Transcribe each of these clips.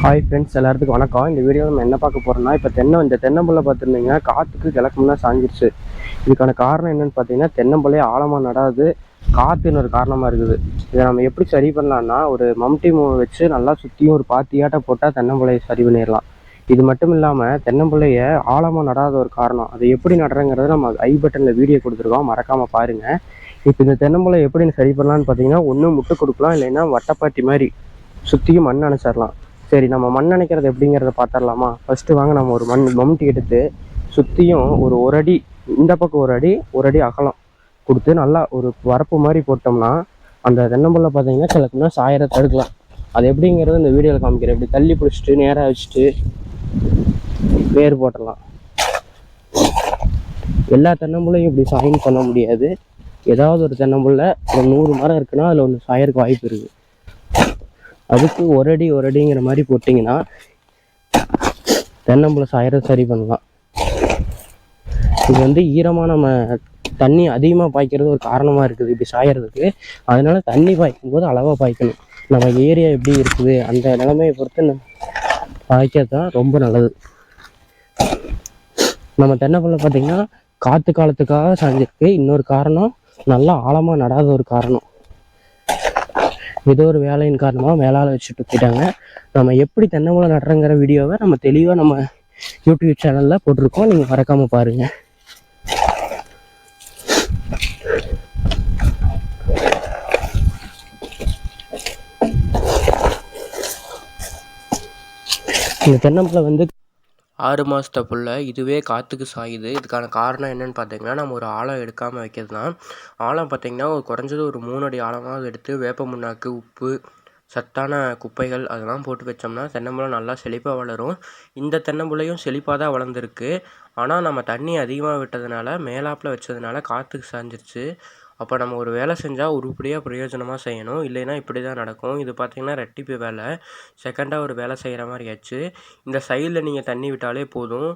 Hi friends, எல்லாத்துக்கும் வணக்கம். இந்த வீடியோ நம்ம என்ன பார்க்க போகிறோம்னா, இப்போ இந்த தென்னம்பிள்ளை பார்த்துருந்தீங்கன்னா காற்றுக்கு கிழக்குன்னா சாஞ்சிருச்சு. இதுக்கான காரணம் என்னென்னு பார்த்தீங்கன்னா, தென்னம்பிள்ளையை ஆழமாக நடாது காற்றுன்னு ஒரு காரணமாக இருக்குது. இதை நம்ம எப்படி சரி பண்ணலான்னா, ஒரு மம்டி வச்சு நல்லா சுற்றியும் ஒரு பாத்தியாட்ட போட்டால் தென்னம்பிள்ளையை சரி பண்ணிடலாம். இது மட்டும் இல்லாமல் தென்னம்பிள்ளையை ஆழமாக நடாத ஒரு காரணம், அதை எப்படி நடுறங்கிறத நம்ம ஐ பட்டனில் வீடியோ கொடுத்துருக்கோம், மறக்காமல் பாருங்கள். இப்போ இந்த தென்னம்பிள்ளை எப்படி சரி பண்ணலான்னு பார்த்தீங்கன்னா, ஒன்று முட்டு கொடுக்கலாம், இல்லைன்னா வட்டப்பாட்டி மாதிரி சுற்றியும் மண் அணைச்சிடலாம். சரி, நம்ம மண் அணைக்கிறது எப்படிங்கிறத பார்த்துடலாமா? ஃபஸ்ட்டு வாங்க, நம்ம ஒரு மம்டி எடுத்து சுற்றியும் ஒரு அடி, இந்த பக்கம் ஒரு அடி அகலம் கொடுத்து நல்லா ஒரு வரப்பு மாதிரி போட்டோம்னா அந்த தென்னம்பிள்ளை பார்த்தீங்கன்னா கிழக்குன்னா சாயரை தடுக்கலாம். அது எப்படிங்கிறது இந்த வீடியோவில் காமிக்கிறேன். இப்படி தள்ளி பிடிச்சிட்டு நேராக வச்சுட்டு வேர் போட்டுடலாம். எல்லா தென்னம்பிள்ளையும் இப்படி சாயின் பண்ண முடியாது. ஏதாவது ஒரு தென்னம்பிள்ளை ஒரு 100 மரம் இருக்குன்னா அதில் ஒன்று சாயருக்கு வாய்ப்பு இருக்குது. அதுக்கு ஒரு அடிங்கிற மாதிரி போட்டிங்கன்னா தென்னம்பிள்ளை சாயரை சரி பண்ணலாம். இது ஈரமாக நம்ம தண்ணி அதிகமாக பாய்க்கிறது ஒரு காரணமாக இருக்குது இப்படி சாயறதுக்கு. அதனால தண்ணி பாய்க்கும் போது அளவாக பாய்க்கணும். நம்ம ஏரியா எப்படி இருக்குது அந்த நிலைமையை பொறுத்து நம்ம பாய்க்கிறது தான் ரொம்ப நல்லது. நம்ம தென்னம்பிள்ளை பார்த்திங்கன்னா காற்று காலத்துக்காக சாஞ்சிருக்கு. இன்னொரு காரணம் நல்லா ஆழமாக நடாத ஒரு காரணம். ஏதோ ஒரு வேலையின் காரணமாக மேலால் வச்சுட்டு போயிட்டாங்க. நம்ம எப்படி தென்னம்பிள்ளை நடுறங்கிற வீடியோவை நம்ம தெளிவாக நம்ம யூடியூப் சேனலில் போட்டிருக்கோம், நீங்கள் மறக்காமல் பாருங்கள். இந்த தென்னம்பிள்ளை 6 மாதத்தை புள்ள இதுவே காற்றுக்கு சாயுது. இதுக்கான காரணம் என்னென்னு பார்த்தீங்கன்னா, நம்ம ஒரு ஆழம் எடுக்காமல் வைக்கிறது தான். ஆழம் பார்த்திங்கன்னா குறைஞ்சது ஒரு 3 அடி ஆழமாக எடுத்து வேப்ப முன்னாக்கு, உப்பு, சத்தான குப்பைகள் அதெல்லாம் போட்டு வச்சோம்னா தென்னம்பிள்ளை நல்லா செழிப்பாக வளரும். இந்த தென்னம்பிள்ளையும் செழிப்பாக தான் வளர்ந்துருக்கு. ஆனால் நம்ம தண்ணி அதிகமாக விட்டதுனால மேலாப்பில் வச்சதுனால காற்றுக்கு சாஞ்சிருச்சு. அப்போ நம்ம ஒரு வேலை செஞ்சால் உருப்படியாக பிரயோஜனமாக செய்யணும், இல்லைன்னா இப்படி தான் நடக்கும். இது பார்த்திங்கன்னா ரெட்டிப்பு வேலை, செகண்டாக ஒரு வேலை செய்கிற மாதிரி ஆச்சு. இந்த சைடில் நீங்கள் தண்ணி விட்டாலே போதும்.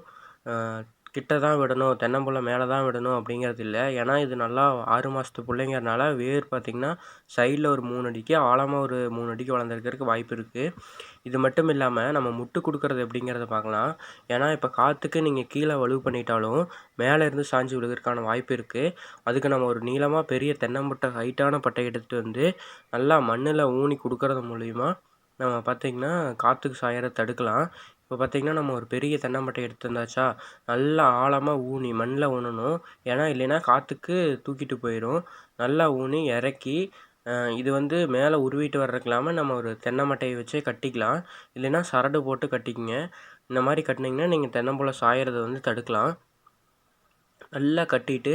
கிட்ட தான் விடணும், தென்னம்பிள்ளை மேலே தான் விடணும் அப்படிங்கிறது இல்லை. ஏன்னா இது நல்லா 6 மாதத்து பிள்ளைங்கிறதுனால வேர் பார்த்திங்கன்னா சைடில் ஒரு 3 அடிக்கு ஆழமாக ஒரு 3 அடிக்கு வளர்ந்துருக்கிறதுக்கு வாய்ப்பு இருக்குது. இது மட்டும் இல்லாமல் நம்ம முட்டு கொடுக்குறது எப்படிங்கிறத பார்க்கலாம். ஏன்னா இப்போ காற்றுக்கு நீங்கள் கீழே வலுவு பண்ணிட்டாலும் மேலே இருந்து சாஞ்சு விழுகிறதுக்கான வாய்ப்பு இருக்குது. அதுக்கு நம்ம ஒரு நீளமாக பெரிய தென்னம்பட்டை ஹைட்டான பட்டை எடுத்துகிட்டு நல்லா மண்ணில் ஊனி கொடுக்கறது மூலிமா நம்ம பார்த்திங்கன்னா காற்றுக்கு சாயறதை தடுக்கலாம். இப்போ பார்த்திங்கன்னா நம்ம ஒரு பெரிய தென்னம்பட்டை எடுத்து வந்தாச்சா, நல்லா ஆழமாக ஊனி மண்ணில் ஊனணும். ஏன்னா இல்லைன்னா காற்றுக்கு தூக்கிட்டு போயிடும். நல்லா ஊனி இறக்கி இது மேலே உருவிட்டு வர்றதுக்கு இல்லாமல் நம்ம ஒரு தென்னை மட்டையை வச்சே கட்டிக்கலாம், இல்லைன்னா சரடு போட்டு கட்டிக்கிங்க. இந்த மாதிரி கட்டினீங்கன்னா நீங்கள் தென்னம்பிள்ளை சாயறதை தடுக்கலாம். நல்லா கட்டிட்டு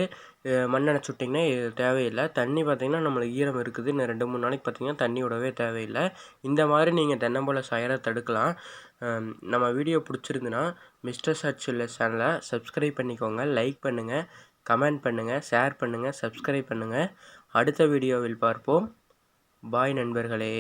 மண் அணைச்சி விட்டிங்கன்னா தேவையில்லை. தண்ணி பார்த்திங்கன்னா நம்மளுக்கு ஈரம் இருக்குது, இன்னும் 2-3 நாளைக்கு பார்த்திங்கன்னா தண்ணி விடவே தேவையில்லை. இந்த மாதிரி நீங்கள் தென்னம்பிள்ளை சாயறதை தடுக்கலாம். நம்ம வீடியோ பிடிச்சிருந்துன்னா மிஸ்டர் சர்ச்சில் சேனலை சப்ஸ்கிரைப் பண்ணிக்கோங்க, லைக் பண்ணுங்கள், கமெண்ட் பண்ணுங்கள், ஷேர் பண்ணுங்கள், சப்ஸ்கிரைப் பண்ணுங்கள். அடுத்த வீடியோவில் பார்ப்போம். பாய் நண்பர்களே.